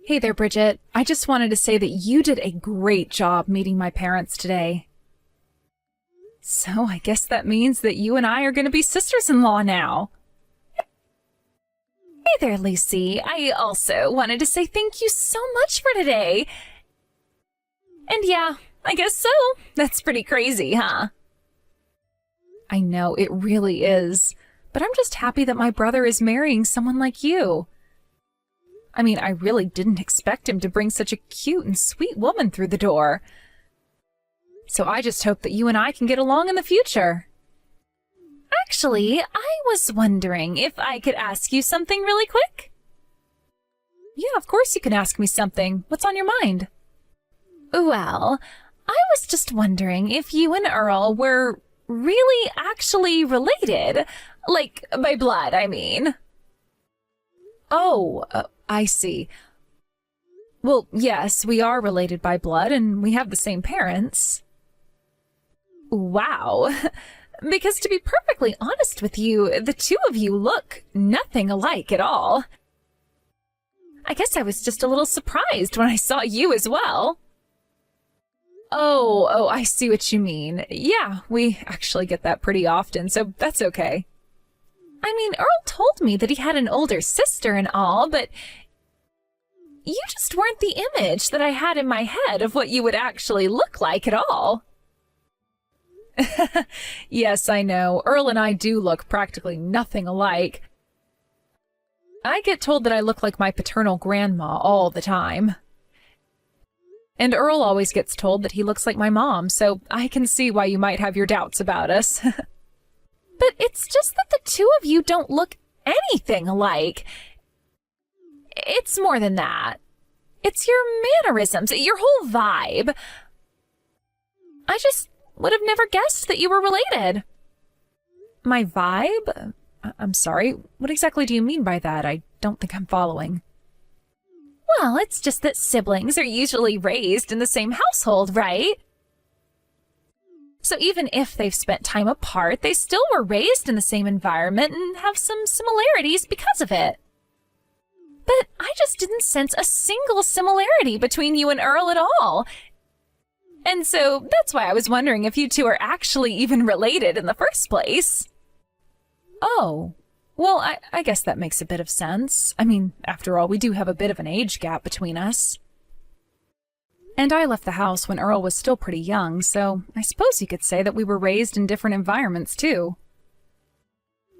Hey there, Bridget. I just wanted to say that you did a great job meeting my parents today. So I guess that means that you and I are going to be sisters-in-law now. Hey there, Lucy. I also wanted to say thank you so much for today. And yeah, I guess so. That's pretty crazy, huh? I know, it really is. But I'm just happy that my brother is marrying someone like you. I mean, I really didn't expect him to bring such a cute and sweet woman through the door. So I just hope that you and I can get along in the future. Actually, I was wondering if I could ask you something really quick? Yeah, of course you can ask me something. What's on your mind? Well, I was just wondering if you and Earl were really actually related. Like, by blood, I mean. Oh, I see. Well, yes, we are related by blood, and we have the same parents. Wow. Because to be perfectly honest with you, the two of you look nothing alike at all. I guess I was just a little surprised when I saw you as well. Oh, I see what you mean. Yeah, we actually get that pretty often, so that's okay. I mean, Earl told me that he had an older sister and all, but you just weren't the image that I had in my head of what you would actually look like at all. Yes, I know. Earl and I do look practically nothing alike. I get told that I look like my paternal grandma all the time. And Earl always gets told that he looks like my mom, so I can see why you might have your doubts about us. But it's just that the two of you don't look anything alike. It's more than that. It's your mannerisms, your whole vibe. I just would have never guessed that you were related. My vibe? I'm sorry, what exactly do you mean by that? I don't think I'm following. Well, it's just that siblings are usually raised in the same household, right? So even if they've spent time apart, they still were raised in the same environment and have some similarities because of it. But I just didn't sense a single similarity between you and Earl at all. And so that's why I was wondering if you two are actually even related in the first place. Oh, well, I guess that makes a bit of sense. I mean, after all, we do have a bit of an age gap between us. And I left the house when Earl was still pretty young, so I suppose you could say that we were raised in different environments, too.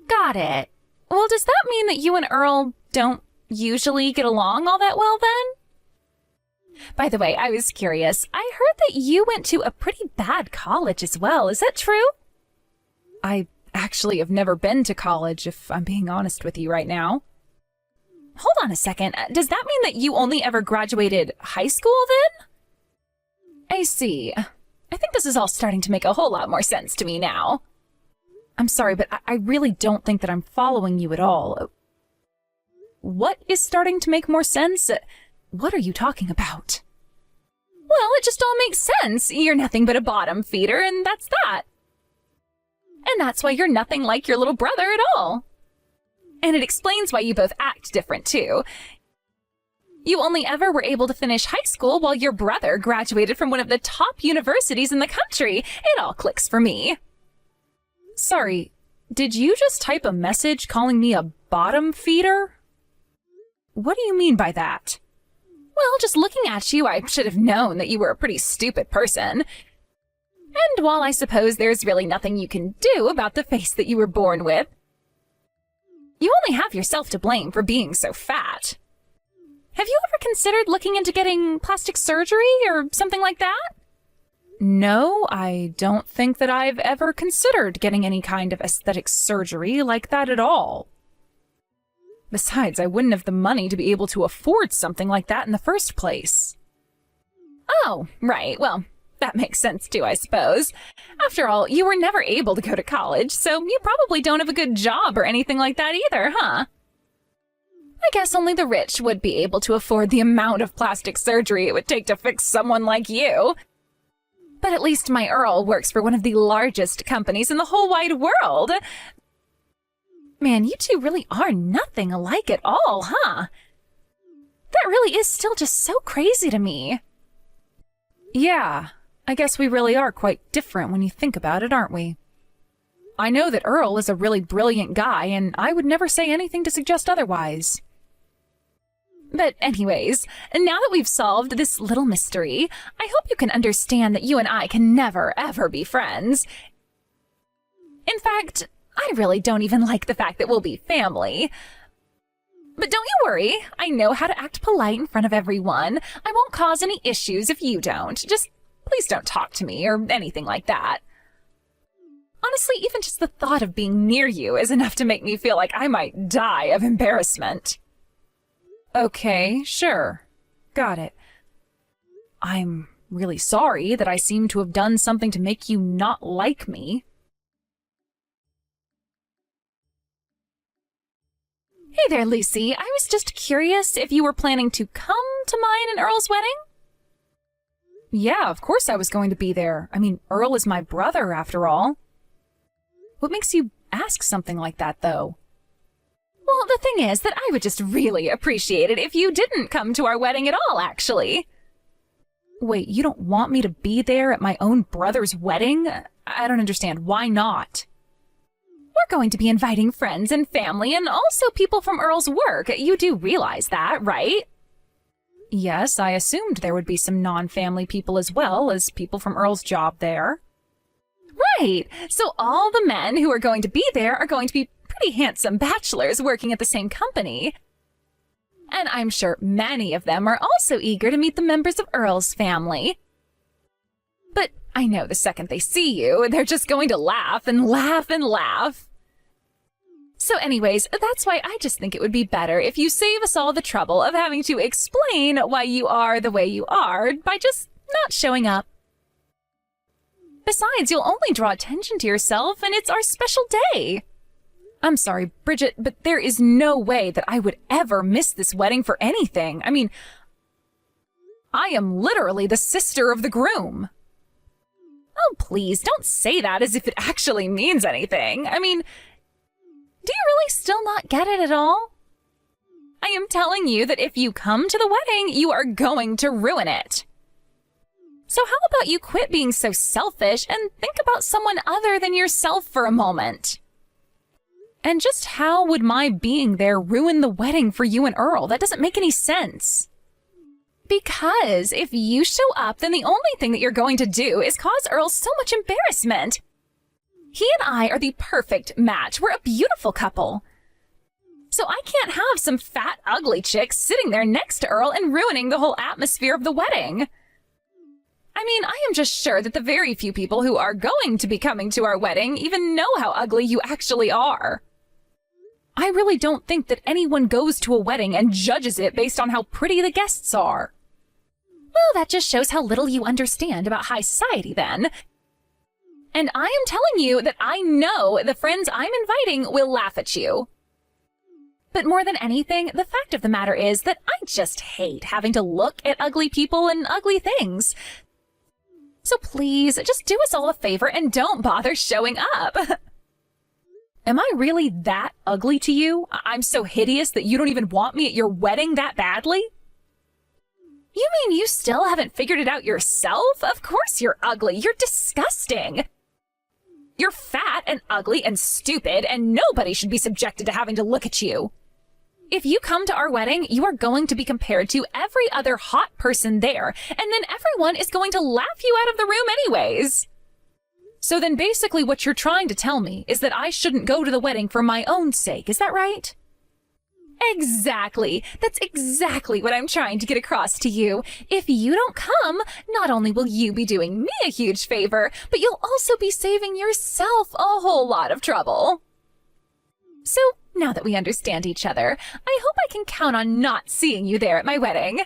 Got it. Well, does that mean that you and Earl don't usually get along all that well, then? By the way, I was curious. I heard that you went to a pretty bad college as well. Is that true? I actually have never been to college, if I'm being honest with you right now. Hold on a second. Does that mean that you only ever graduated high school, then? I see. I think this is all starting to make a whole lot more sense to me now. I'm sorry, but I really don't think that I'm following you at all. What is starting to make more sense? What are you talking about? Well, it just all makes sense. You're nothing but a bottom feeder, and that's that. And that's why you're nothing like your little brother at all. And it explains why you both act different, too. You only ever were able to finish high school while your brother graduated from one of the top universities in the country. It all clicks for me. Sorry, did you just type a message calling me a bottom feeder? What do you mean by that? Well, just looking at you, I should have known that you were a pretty stupid person. And while I suppose there's really nothing you can do about the face that you were born with, you only have yourself to blame for being so fat. Have you ever considered looking into getting plastic surgery or something like that? No, I don't think that I've ever considered getting any kind of aesthetic surgery like that at all. Besides, I wouldn't have the money to be able to afford something like that in the first place. Oh, right. Well, that makes sense too, I suppose. After all, you were never able to go to college, so you probably don't have a good job or anything like that either, huh? I guess only the rich would be able to afford the amount of plastic surgery it would take to fix someone like you. But at least my Earl works for one of the largest companies in the whole wide world. Man, you two really are nothing alike at all, huh? That really really is still just so crazy to me. Yeah, I guess we really are quite different when you think about it, aren't we? I know that Earl is a really brilliant guy, and I would never say anything to suggest otherwise. But anyways, now that we've solved this little mystery, I hope you can understand that you and I can never, ever be friends. In fact, I really don't even like the fact that we'll be family. But don't you worry, I know how to act polite in front of everyone. I won't cause any issues if you don't. Just please don't talk to me or anything like that. Honestly, even just the thought of being near you is enough to make me feel like I might die of embarrassment. Okay, sure. Got it. I'm really sorry that I seem to have done something to make you not like me. Hey there, Lucy. I was just curious if you were planning to come to mine and Earl's wedding? Yeah, of course I was going to be there. I mean, Earl is my brother, after all. What makes you ask something like that, though? Well, the thing is that I would just really appreciate it if you didn't come to our wedding at all, actually. Wait, you don't want me to be there at my own brother's wedding? I don't understand. Why not? We're going to be inviting friends and family and also people from Earl's work. You do realize that, right? Yes, I assumed there would be some non-family people as well as people from Earl's job there. Right. So all the men who are going to be there are going to be pretty handsome bachelors working at the same company. And I'm sure many of them are also eager to meet the members of Earl's family. But I know the second they see you, they're just going to laugh and laugh and laugh. So anyways, that's why I just think it would be better if you save us all the trouble of having to explain why you are the way you are by just not showing up. Besides, you'll only draw attention to yourself, and it's our special day. I'm sorry, Bridget, but there is no way that I would ever miss this wedding for anything. I mean, I am literally the sister of the groom. Oh, please, don't say that as if it actually means anything. I mean, do you really still not get it at all? I am telling you that if you come to the wedding, you are going to ruin it. So how about you quit being so selfish and think about someone other than yourself for a moment? And just how would my being there ruin the wedding for you and Earl? That doesn't make any sense. Because if you show up, then the only thing that you're going to do is cause Earl so much embarrassment. He and I are the perfect match. We're a beautiful couple. So I can't have some fat, ugly chick sitting there next to Earl and ruining the whole atmosphere of the wedding. I mean, I am just sure that the very few people who are going to be coming to our wedding even know how ugly you actually are. I really don't think that anyone goes to a wedding and judges it based on how pretty the guests are. Well, that just shows how little you understand about high society then. And I am telling you that I know the friends I'm inviting will laugh at you. But more than anything, the fact of the matter is that I just hate having to look at ugly people and ugly things. So please, just do us all a favor and don't bother showing up. Am I really that ugly to you? I'm so hideous that you don't even want me at your wedding that badly? You mean you still haven't figured it out yourself? Of course you're ugly. You're disgusting. You're fat and ugly and stupid, and nobody should be subjected to having to look at you. If you come to our wedding, you are going to be compared to every other hot person there, and then everyone is going to laugh you out of the room anyways. So then basically what you're trying to tell me is that I shouldn't go to the wedding for my own sake, is that right? Exactly. That's exactly what I'm trying to get across to you. If you don't come, not only will you be doing me a huge favor, but you'll also be saving yourself a whole lot of trouble. So, now that we understand each other, I hope I can count on not seeing you there at my wedding.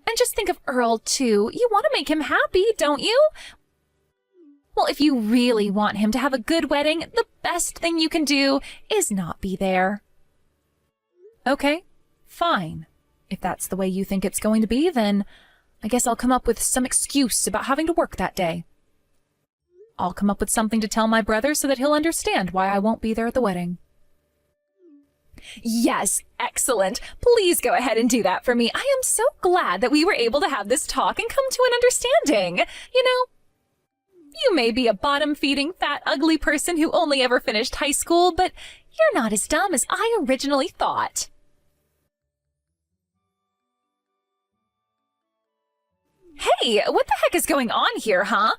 And just think of Earl, too. You want to make him happy, don't you? Well, if you really want him to have a good wedding, the best thing you can do is not be there. Okay, fine. If that's the way you think it's going to be, then I guess I'll come up with some excuse about having to work that day. I'll come up with something to tell my brother so that he'll understand why I won't be there at the wedding. Yes, excellent. Please go ahead and do that for me. I am so glad that we were able to have this talk and come to an understanding. You know, you may be a bottom-feeding, fat, ugly person who only ever finished high school, but you're not as dumb as I originally thought. Hey, what the heck is going on here, huh?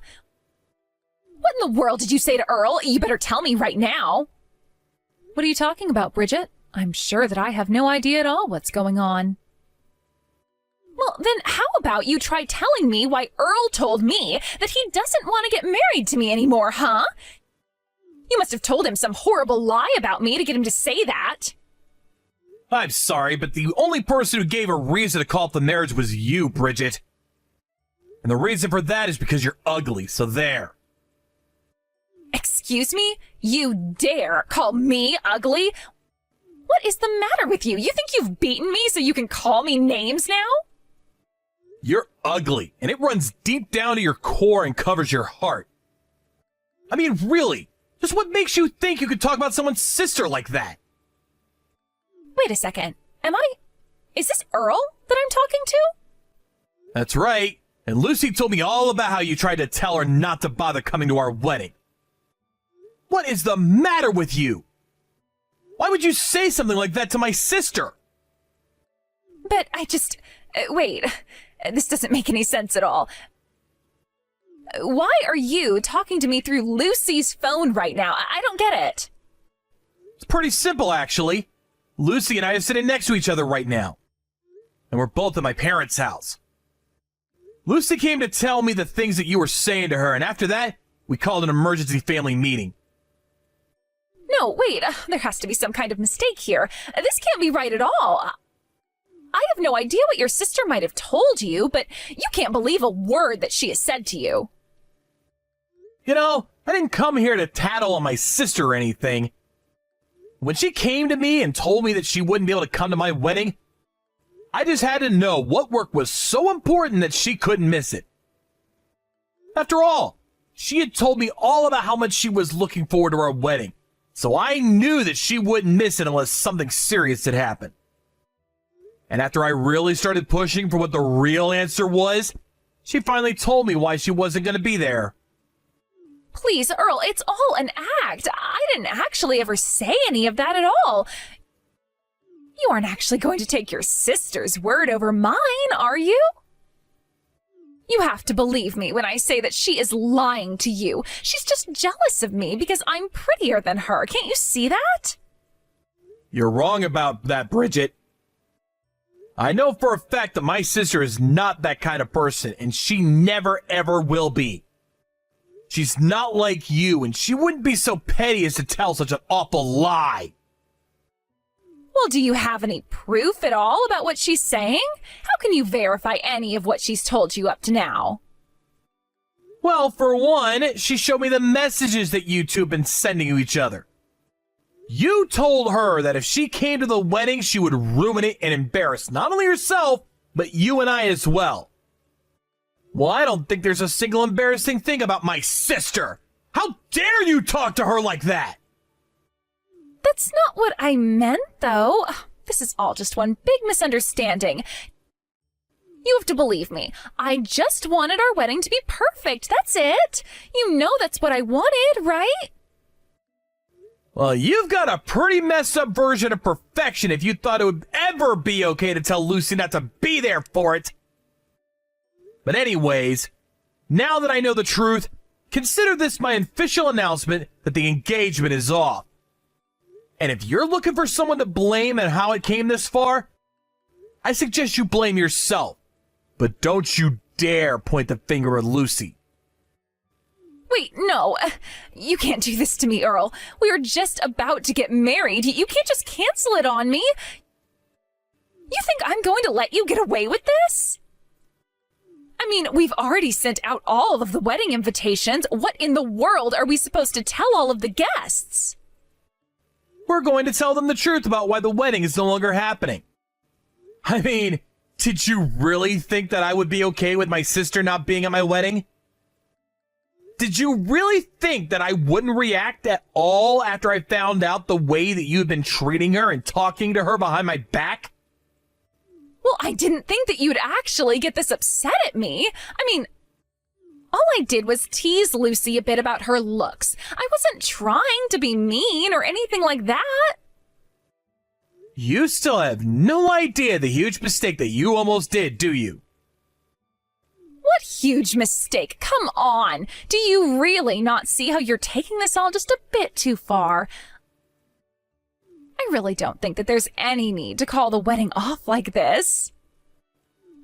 What in the world did you say to Earl? You better tell me right now. What are you talking about, Bridget? I'm sure that I have no idea at all what's going on. Well, then how about you try telling me why Earl told me that he doesn't want to get married to me anymore, huh? You must have told him some horrible lie about me to get him to say that. I'm sorry, but the only person who gave a reason to call off the marriage was you, Bridget. And the reason for that is because you're ugly, so there. Excuse me? You dare call me ugly? What is the matter with you? You think you've beaten me so you can call me names now? You're ugly, and it runs deep down to your core and covers your heart. I mean, really, just what makes you think you could talk about someone's sister like that? Wait a second. Is this Earl that I'm talking to? That's right. And Lucy told me all about how you tried to tell her not to bother coming to our wedding. What is the matter with you? Why would you say something like that to my sister? But wait, this doesn't make any sense at all. Why are you talking to me through Lucy's phone right now? I don't get it. It's pretty simple, actually. Lucy and I are sitting next to each other right now. And we're both at my parents' house. Lucy came to tell me the things that you were saying to her, and after that, we called an emergency family meeting. No, wait, there has to be some kind of mistake here. This can't be right at all. I have no idea what your sister might have told you, but you can't believe a word that she has said to you. You know, I didn't come here to tattle on my sister or anything. When she came to me and told me that she wouldn't be able to come to my wedding, I just had to know what work was so important that she couldn't miss it. After all, she had told me all about how much she was looking forward to our wedding, so I knew that she wouldn't miss it unless something serious had happened. And after I really started pushing for what the real answer was, she finally told me why she wasn't going to be there. Please, Earl, it's all an act. I didn't actually ever say any of that at all. You aren't actually going to take your sister's word over mine, are you? You have to believe me when I say that she is lying to you. She's just jealous of me because I'm prettier than her. Can't you see that? You're wrong about that, Bridget. I know for a fact that my sister is not that kind of person, and she never ever will be. She's not like you, and she wouldn't be so petty as to tell such an awful lie. Well, do you have any proof at all about what she's saying? How can you verify any of what she's told you up to now? Well, for one, she showed me the messages that you two have been sending to each other. You told her that if she came to the wedding, she would ruin it and embarrass not only herself, but you and I as well. Well, I don't think there's a single embarrassing thing about my sister. How dare you talk to her like that? That's not what I meant, though. This is all just one big misunderstanding. You have to believe me. I just wanted our wedding to be perfect. That's it. You know that's what I wanted, right? Well, you've got a pretty messed up version of perfection if you thought it would ever be okay to tell Lucy not to be there for it. But anyways, now that I know the truth, consider this my official announcement that the engagement is off. And if you're looking for someone to blame and how it came this far, I suggest you blame yourself. But don't you dare point the finger at Lucy. Wait, no. You can't do this to me, Earl. We were just about to get married. You can't just cancel it on me. You think I'm going to let you get away with this? I mean, we've already sent out all of the wedding invitations. What in the world are we supposed to tell all of the guests? We're going to tell them the truth about why the wedding is no longer happening. I mean, did you really think that I would be okay with my sister not being at my wedding? Did you really think that I wouldn't react at all after I found out the way that you've been treating her and talking to her behind my back? Well, I didn't think that you'd actually get this upset at me. I mean, all I did was tease Lucy a bit about her looks. I wasn't trying to be mean or anything like that. You still have no idea the huge mistake that you almost did, do you? What huge mistake? Come on. Do you really not see how you're taking this all just a bit too far? I really don't think that there's any need to call the wedding off like this.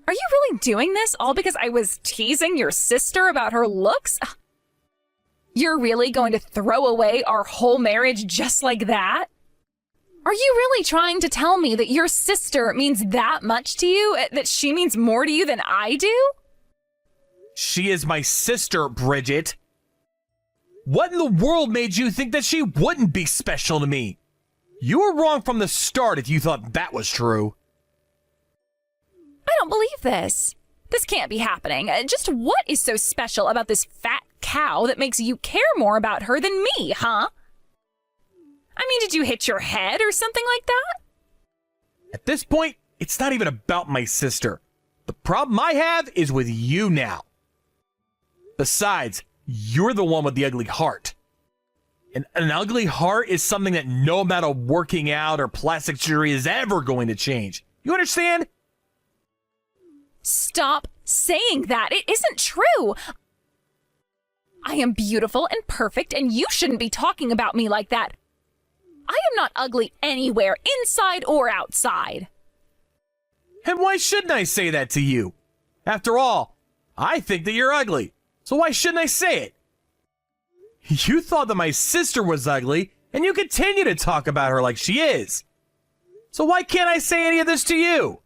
Are you really doing this all because I was teasing your sister about her looks? You're really going to throw away our whole marriage just like that? Are you really trying to tell me that your sister means that much to you? That she means more to you than I do? She is my sister, Bridget. What in the world made you think that she wouldn't be special to me? You were wrong from the start if you thought that was true. I don't believe this. This can't be happening. Just what is so special about this fat cow that makes you care more about her than me, huh? I mean, did you hit your head or something like that? At this point, it's not even about my sister. The problem I have is with you now. Besides, you're the one with the ugly heart. And an ugly heart is something that no amount of working out or plastic surgery is ever going to change. You understand? Stop saying that. It isn't true. I am beautiful and perfect, and you shouldn't be talking about me like that. I am not ugly anywhere, inside or outside. And why shouldn't I say that to you? After all, I think that you're ugly. So why shouldn't I say it? You thought that my sister was ugly, and you continue to talk about her like she is. So why can't I say any of this to you?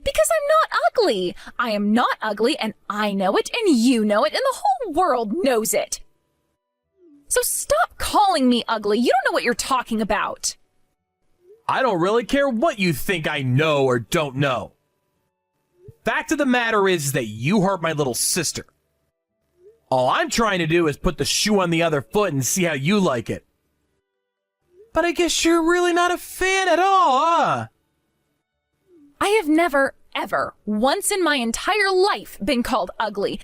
Because I'm not ugly. I am not ugly, and I know it, and you know it, and the whole world knows it. So stop calling me ugly. You don't know what you're talking about. I don't really care what you think I know or don't know. Fact of the matter is that you hurt my little sister. All I'm trying to do is put the shoe on the other foot and see how you like it. But I guess you're really not a fan at all, huh? I have never, ever, once in my entire life been called ugly.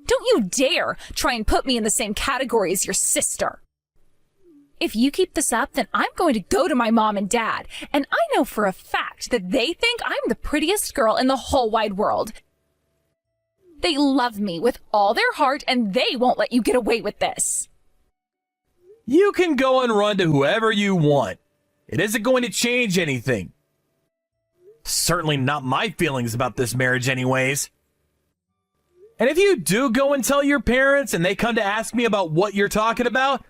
Don't you dare try and put me in the same category as your sister. If you keep this up, then I'm going to go to my mom and dad, and I know for a fact that they think I'm the prettiest girl in the whole wide world. They love me with all their heart, and they won't let you get away with this. You can go and run to whoever you want. It isn't going to change anything. Certainly not my feelings about this marriage anyways. And if you do go and tell your parents and they come to ask me about what you're talking about,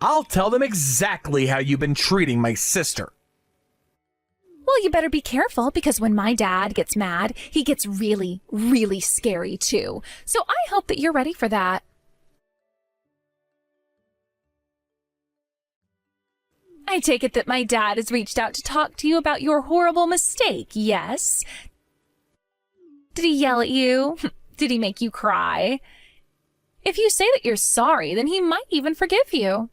I'll tell them exactly how you've been treating my sister. Well, you better be careful, because when my dad gets mad, he gets really, really scary too. So I hope that you're ready for that. I take it that my dad has reached out to talk to you about your horrible mistake, yes? Did he yell at you? Did he make you cry? If you say that you're sorry, then he might even forgive you.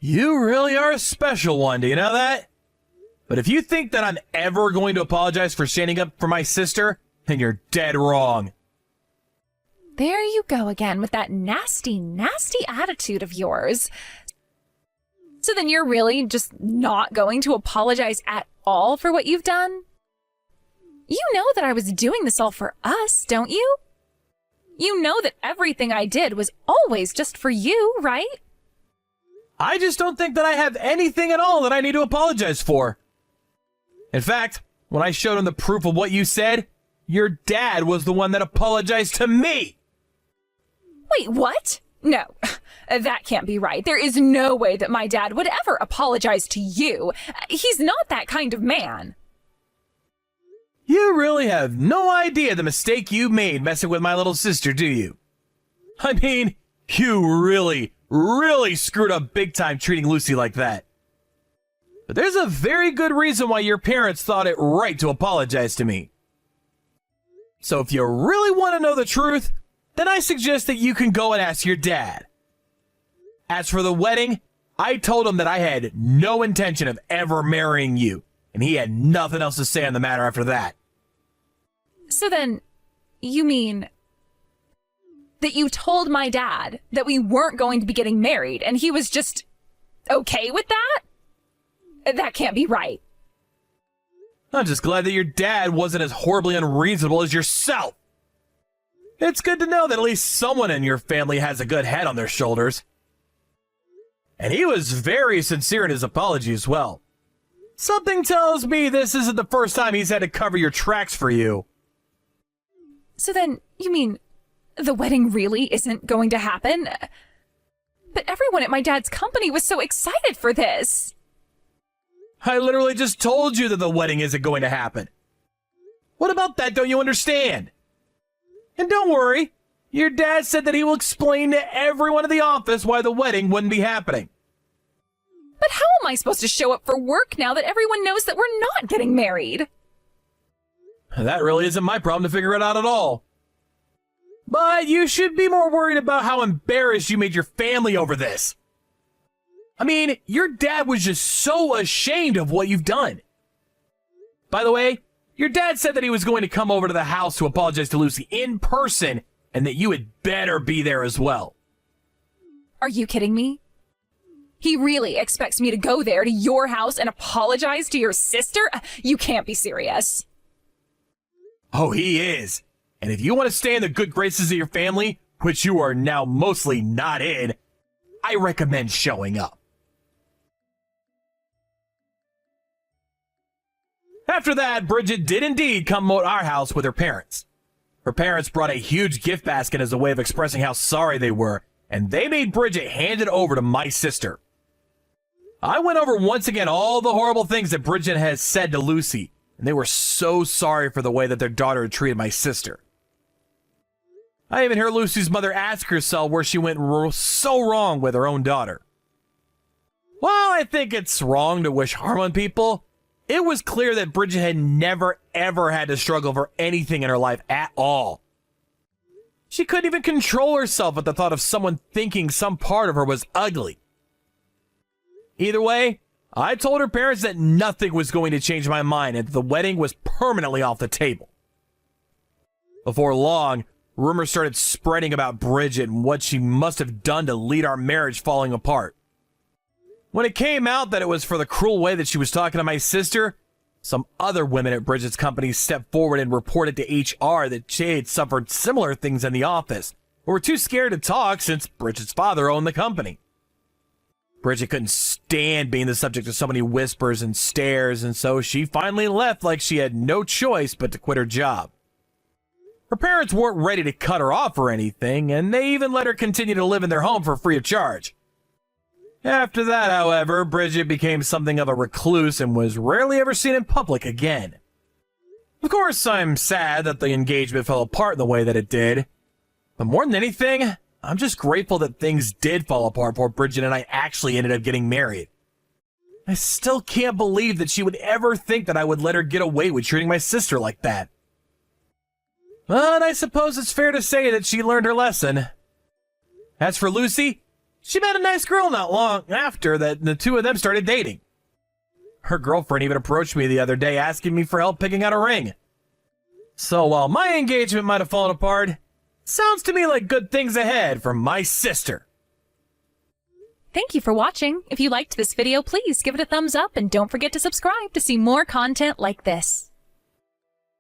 You really are a special one, do you know that? But if you think that I'm ever going to apologize for standing up for my sister, then you're dead wrong. There you go again with that nasty, nasty attitude of yours. So then you're really just not going to apologize at all for what you've done? You know that I was doing this all for us, don't you? You know that everything I did was always just for you, right? I just don't think that I have anything at all that I need to apologize for. In fact, when I showed him the proof of what you said, your dad was the one that apologized to me. Wait, what? No, that can't be right. There is no way that my dad would ever apologize to you. He's not that kind of man. You really have no idea the mistake you made messing with my little sister, do you? I mean, you really screwed up big time treating Lucy like that. But there's a very good reason why your parents thought it right to apologize to me. So if you really want to know the truth, then I suggest that you can go and ask your dad. As for the wedding, I told him that I had no intention of ever marrying you, and he had nothing else to say on the matter after that. So then, you mean that you told my dad that we weren't going to be getting married, and he was just okay with that? That can't be right. I'm just glad that your dad wasn't as horribly unreasonable as yourself. It's good to know that at least someone in your family has a good head on their shoulders. And he was very sincere in his apology as well. Something tells me this isn't the first time he's had to cover your tracks for you. So then, you mean the wedding really isn't going to happen? But everyone at my dad's company was so excited for this. I literally just told you that the wedding isn't going to happen. What about that don't you understand? And don't worry, your dad said that he will explain to everyone in the office why the wedding wouldn't be happening. But how am I supposed to show up for work now that everyone knows that we're not getting married? That really isn't my problem to figure it out at all. But you should be more worried about how embarrassed you made your family over this. I mean, your dad was just so ashamed of what you've done. By the way, your dad said that he was going to come over to the house to apologize to Lucy in person and that you had better be there as well. Are you kidding me? He really expects me to go there to your house and apologize to your sister? You can't be serious. Oh, he is. And if you want to stay in the good graces of your family, which you are now mostly not in, I recommend showing up. After that, Bridget did indeed come to our house with her parents. Her parents brought a huge gift basket as a way of expressing how sorry they were, and they made Bridget hand it over to my sister. I went over once again all the horrible things that Bridget has said to Lucy, and they were so sorry for the way that their daughter had treated my sister. I even heard Lucy's mother ask herself where she went so wrong with her own daughter. While I think it's wrong to wish harm on people, it was clear that Bridget had never ever had to struggle for anything in her life at all. She couldn't even control herself at the thought of someone thinking some part of her was ugly. Either way, I told her parents that nothing was going to change my mind and that the wedding was permanently off the table. Before long, rumors started spreading about Bridget and what she must have done to lead our marriage falling apart. When it came out that it was for the cruel way that she was talking to my sister, some other women at Bridget's company stepped forward and reported to HR that she had suffered similar things in the office, but were too scared to talk since Bridget's father owned the company. Bridget couldn't stand being the subject of so many whispers and stares, and so she finally left like she had no choice but to quit her job. Her parents weren't ready to cut her off or anything, and they even let her continue to live in their home for free of charge. After that, however, Bridget became something of a recluse and was rarely ever seen in public again. Of course, I'm sad that the engagement fell apart in the way that it did. But more than anything, I'm just grateful that things did fall apart before Bridget and I actually ended up getting married. I still can't believe that she would ever think that I would let her get away with treating my sister like that. But I suppose it's fair to say that she learned her lesson. As for Lucy, she met a nice girl not long after that the two of them started dating. Her girlfriend even approached me the other day asking me for help picking out a ring. So while my engagement might have fallen apart, sounds to me like good things ahead for my sister. Thank you for watching. If you liked this video, please give it a thumbs up and don't forget to subscribe to see more content like this.